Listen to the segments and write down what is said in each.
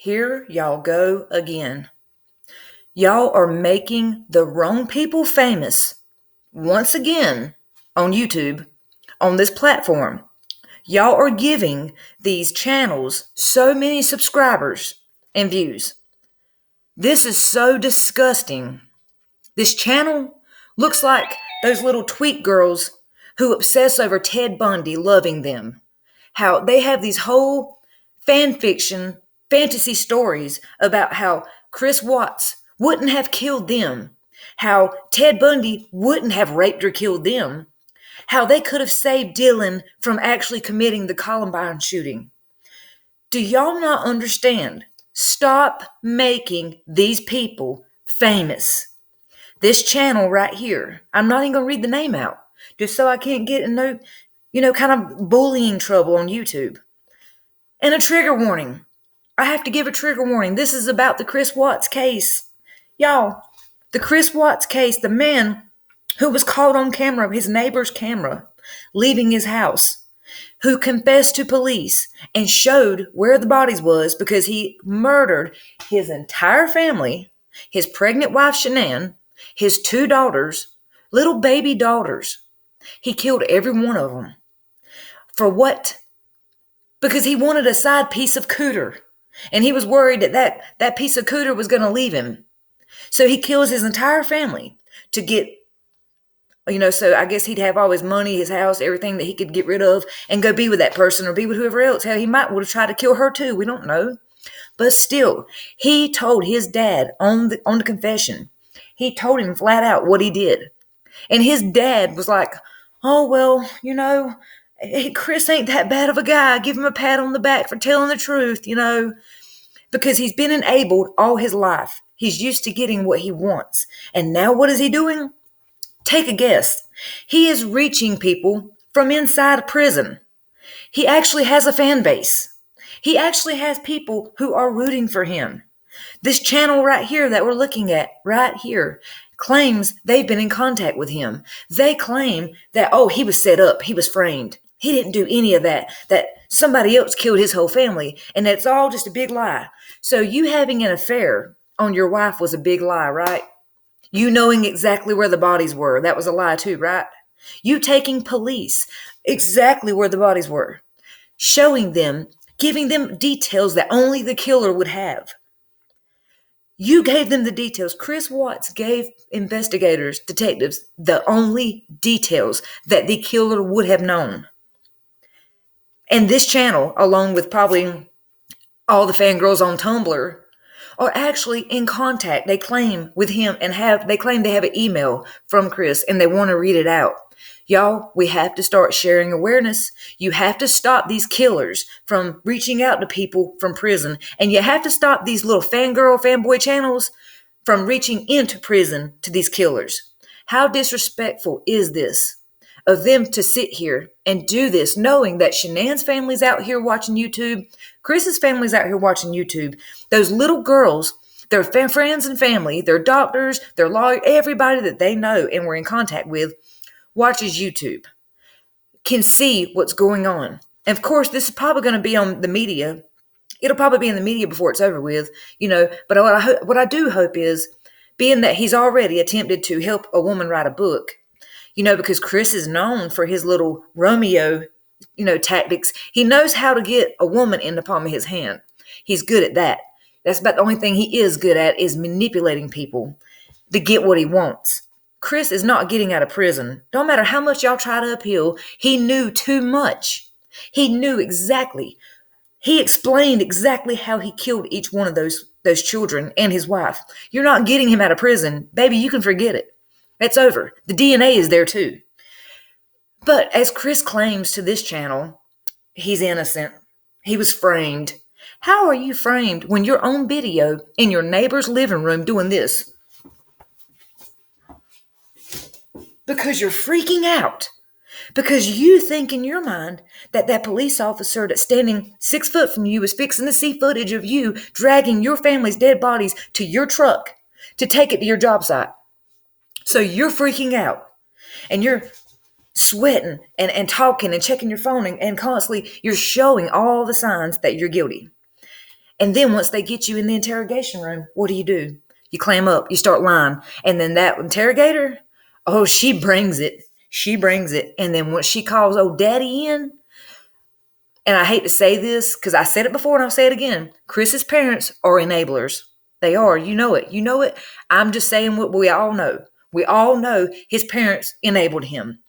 Here y'all go again. Y'all are making the wrong people famous once again on YouTube, on this platform. Y'all are giving these channels so many subscribers and views. This is so disgusting. This channel looks like those little tweet girls who obsess over Ted Bundy loving them. How they have these whole fan fiction, fantasy stories about how Chris Watts wouldn't have killed them, how Ted Bundy wouldn't have raped or killed them, how they could have saved Dylan from actually committing the Columbine shooting. Do y'all not understand? Stop making these people famous. This channel right here, I'm not even going to read the name out, just so I can't get in no, kind of bullying trouble on YouTube. And a trigger warning. I have to give a trigger warning. This is about the Chris Watts case. Y'all, the Chris Watts case, the man who was caught on camera, his neighbor's camera, leaving his house, who confessed to police and showed where the bodies was because he murdered his entire family, his pregnant wife, Shenans, his 2 daughters, little baby daughters. He killed every one of them. For what? Because he wanted a side piece of cooter. And he was worried that piece of cooter was going to leave him. So he kills his entire family to get, so I guess he'd have all his money, his house, everything that he could get rid of and go be with that person or be with whoever else. Hell, he might would have tried to kill her too. We don't know. But still, he told his dad on the confession, he told him flat out what he did. And his dad was like, oh, well, Chris ain't that bad of a guy. Give him a pat on the back for telling the truth, because he's been enabled all his life. He's used to getting what he wants. And now what is he doing? Take a guess. He is reaching people from inside a prison. He actually has a fan base. He actually has people who are rooting for him. This channel right here that we're looking at right here claims they've been in contact with him. They claim that, he was set up. He was framed. He didn't do any of that somebody else killed his whole family. And that's all just a big lie. So you having an affair on your wife was a big lie, right? You knowing exactly where the bodies were, that was a lie too, right? You taking police exactly where the bodies were, showing them, giving them details that only the killer would have. You gave them the details. Chris Watts gave investigators, detectives, the only details that the killer would have known. And this channel, along with probably all the fangirls on Tumblr, are actually in contact, they claim, with him and they claim they have an email from Chris and they want to read it out. Y'all, we have to start sharing awareness. You have to stop these killers from reaching out to people from prison. And you have to stop these little fangirl, fanboy channels from reaching into prison to these killers. How disrespectful is this of them to sit here and do this, knowing that Shenan's family's out here watching YouTube, Chris's family's out here watching YouTube. Those little girls, their friends and family, their doctors, their lawyers, everybody that they know and were in contact with watches YouTube, can see what's going on. And of course, this is probably going to be on the media. It'll probably be in the media before it's over with, but what I do hope is, being that he's already attempted to help a woman write a book, because Chris is known for his little Romeo, tactics. He knows how to get a woman in the palm of his hand. He's good at that. That's about the only thing he is good at, is manipulating people to get what he wants. Chris is not getting out of prison. Don't matter how much y'all try to appeal. He knew too much. He knew exactly. He explained exactly how he killed each one of those children and his wife. You're not getting him out of prison. Baby, you can forget it. It's over. The DNA is there too. But as Chris claims to this channel, he's innocent. He was framed. How are you framed when you're on video in your neighbor's living room doing this? Because you're freaking out. Because you think in your mind that police officer that's standing 6 foot from you is fixing to see footage of you dragging your family's dead bodies to your truck to take it to your job site. So you're freaking out and you're sweating and talking and checking your phone and constantly you're showing all the signs that you're guilty. And then once they get you in the interrogation room, what do? You clam up, you start lying. And then that interrogator, oh, she brings it. She brings it. And then once she calls old daddy in, and I hate to say this because I said it before and I'll say it again, Chris's parents are enablers. They are. You know it. You know it. I'm just saying what we all know. We all know his parents enabled him.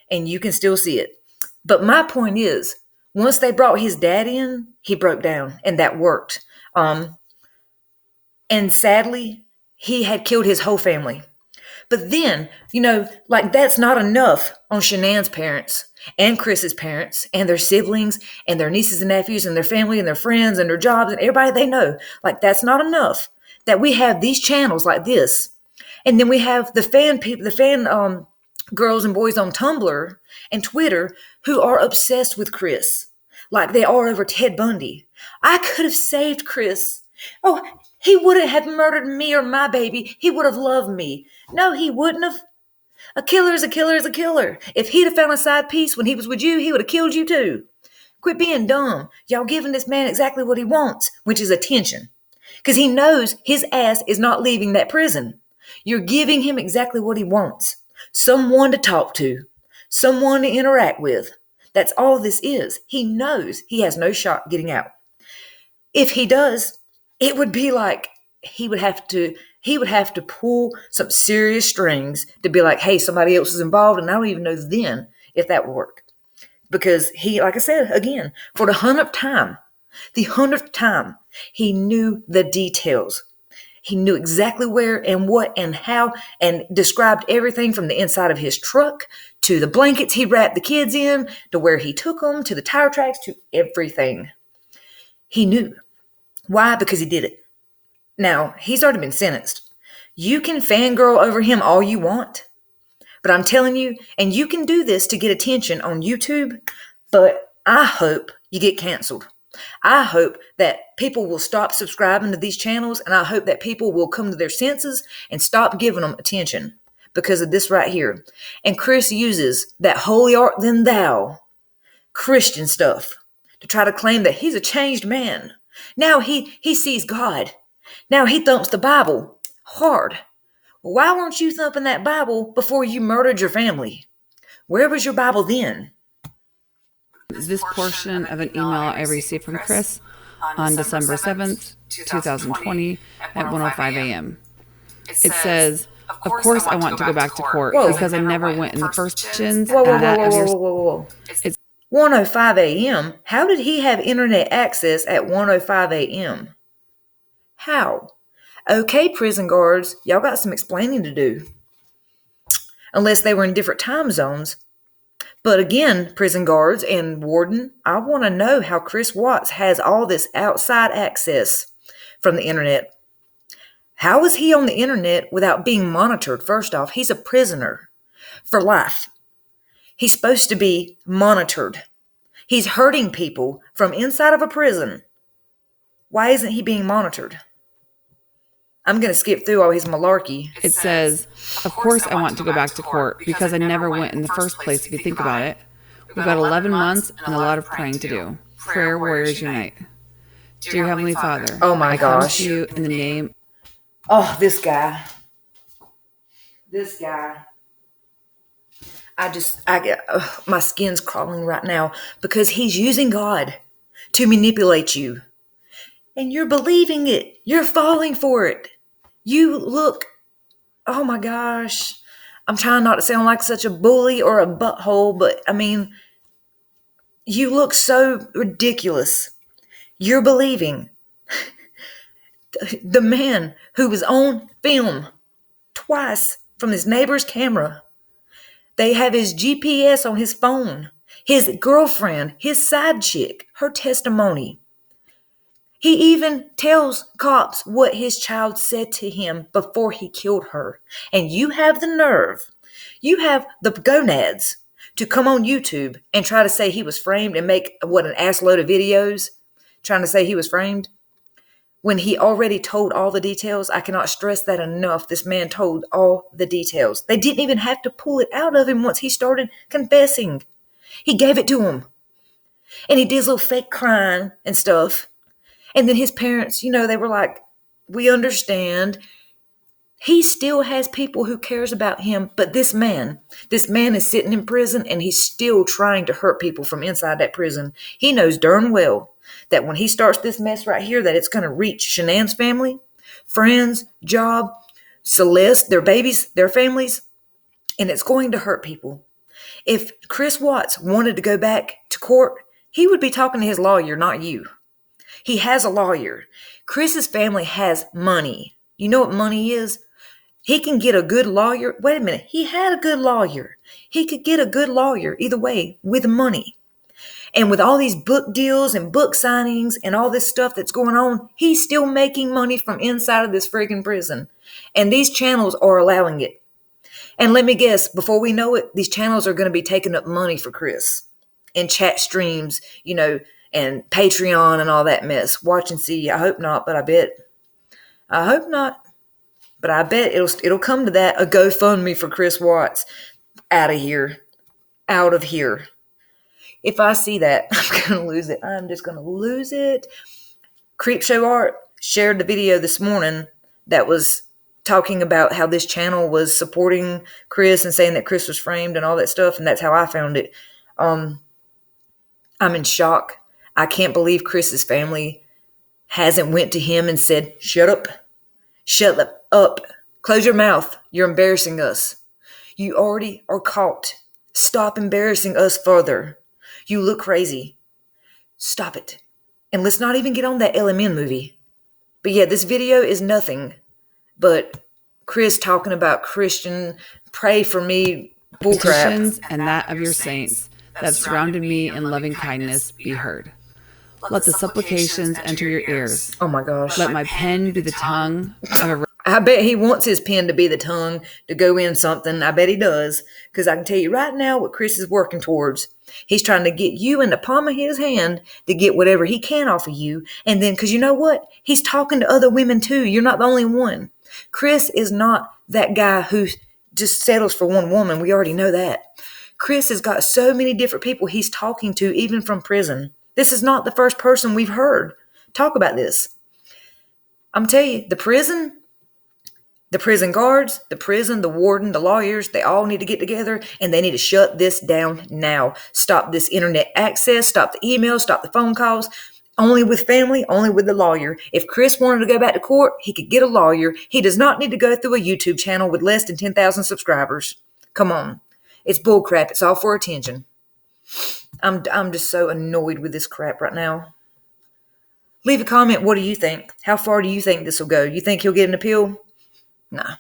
And you can still see it. But my point is, once they brought his dad in, he broke down. And that worked. And sadly, he had killed his whole family. But then, like that's not enough on Shenan's parents and Chris's parents and their siblings and their nieces and nephews and their family and their friends and their jobs and everybody they know. Like that's not enough that we have these channels like this. And then we have the fan people, the fan girls and boys on Tumblr and Twitter who are obsessed with Chris like they are over Ted Bundy. I could have saved Chris. Oh, he wouldn't have murdered me or my baby. He would have loved me. No, he wouldn't have. A killer is a killer is a killer. If he'd have found a side piece when he was with you, he would have killed you too. Quit being dumb. Y'all giving this man exactly what he wants, which is attention. Because he knows his ass is not leaving that prison. You're giving him exactly what he wants. Someone to talk to. Someone to interact with. That's all this is. He knows he has no shot getting out. If he does, it would be like he would have to pull some serious strings to be like, hey, somebody else is involved, and I don't even know then if that would work. Because he, like I said, again, for the 100th time, he knew the details. He knew exactly where and what and how and described everything from the inside of his truck to the blankets he wrapped the kids in, to where he took them, to the tire tracks, to everything. He knew. Why? Because he did it. Now, he's already been sentenced. You can fangirl over him all you want, but I'm telling you, and you can do this to get attention on YouTube, but I hope you get canceled. I hope that people will stop subscribing to these channels, and I hope that people will come to their senses and stop giving them attention because of this right here. And Chris uses that holy art than thou Christian stuff to try to claim that he's a changed man. Now he sees God. Now he thumps the Bible hard. Why weren't you thumping that Bible before you murdered your family? Where was your Bible then? This portion of an email I received from Chris on December 7th, 2020 at 1:05 a.m. It says, of course I want to go back to court because I never went in the first questions. Whoa. It's 1:05 a.m. How did he have internet access at 1:05 a.m.? How? Okay, prison guards, y'all got some explaining to do. Unless they were in different time zones. But again, prison guards and warden, I want to know how Chris Watts has all this outside access from the internet. How is he on the internet without being monitored? First off, he's a prisoner for life. He's supposed to be monitored. He's hurting people from inside of a prison. Why isn't he being monitored? I'm going to skip through all his malarkey. It says, of course I want to go back to court because I never went in the first place if you think about it. We've got 11 months and a lot of praying to do. Prayer warriors unite. Dear Heavenly Father, oh my gosh. I come to you in the name. Oh, this guy. I get my skin's crawling right now because he's using God to manipulate you. And you're believing it. You're falling for it. You look, oh my gosh. I'm trying not to sound like such a bully or a butthole, but I mean, you look so ridiculous. You're believing. The man who was on film twice from his neighbor's camera. They have his GPS on his phone. His girlfriend, his side chick, her testimony. He even tells cops what his child said to him before he killed her. And you have the nerve, you have the gonads to come on YouTube and try to say he was framed and make an ass load of videos trying to say he was framed. When he already told all the details. I cannot stress that enough. This man told all the details. They didn't even have to pull it out of him once he started confessing. He gave it to him. And he did his little fake crying and stuff. And then his parents, they were like, we understand. He still has people who cares about him, but this man is sitting in prison and he's still trying to hurt people from inside that prison. He knows darn well that when he starts this mess right here, that it's going to reach Shenan's family, friends, job, Celeste, their babies, their families, and it's going to hurt people. If Chris Watts wanted to go back to court, he would be talking to his lawyer, not you. He has a lawyer. Chris's family has money. You know what money is? He can get a good lawyer. Wait a minute. He had a good lawyer. He could get a good lawyer either way with money. And with all these book deals and book signings and all this stuff that's going on, he's still making money from inside of this friggin' prison. And these channels are allowing it. And let me guess, before we know it, these channels are going to be taking up money for Chris and chat streams, and Patreon and all that mess. Watch and see. I hope not, but I bet. I hope not. But I bet it'll come to that, a GoFundMe for Chris Watts. Out of here. Out of here. If I see that, I'm going to lose it. I'm just going to lose it. Creepshow Art shared the video this morning that was talking about how this channel was supporting Chris and saying that Chris was framed and all that stuff, and that's how I found it. I'm in shock. I can't believe Chris's family hasn't went to him and said, shut up. Shut up. Close your mouth. You're embarrassing us. You already are caught. Stop embarrassing us further. You look crazy. Stop it. And let's not even get on that LMN movie. But yeah, this video is nothing but Chris talking about Christian, pray for me, bullcrap. Petitions and that of your saints that surrounded me in loving kindness be heard. Let the supplications enter your ears. Oh my gosh. Let my pen be the tongue of a... I bet he wants his pen to be the tongue to go in something. I bet he does. Because I can tell you right now what Chris is working towards. He's trying to get you in the palm of his hand to get whatever he can off of you. And then, because you know what? He's talking to other women too. You're not the only one. Chris is not that guy who just settles for one woman. We already know that. Chris has got so many different people he's talking to, even from prison. This is not the first person we've heard talk about this. I'm telling you, the prison guards, the prison, the warden, the lawyers, they all need to get together and they need to shut this down now. Stop this internet access, stop the emails, stop the phone calls. Only with family, only with the lawyer. If Chris wanted to go back to court, he could get a lawyer. He does not need to go through a YouTube channel with less than 10,000 subscribers. Come on. It's bullcrap. It's all for attention. I'm just so annoyed with this crap right now. Leave a comment. What do you think? How far do you think this will go? You think he'll get an appeal? Nah.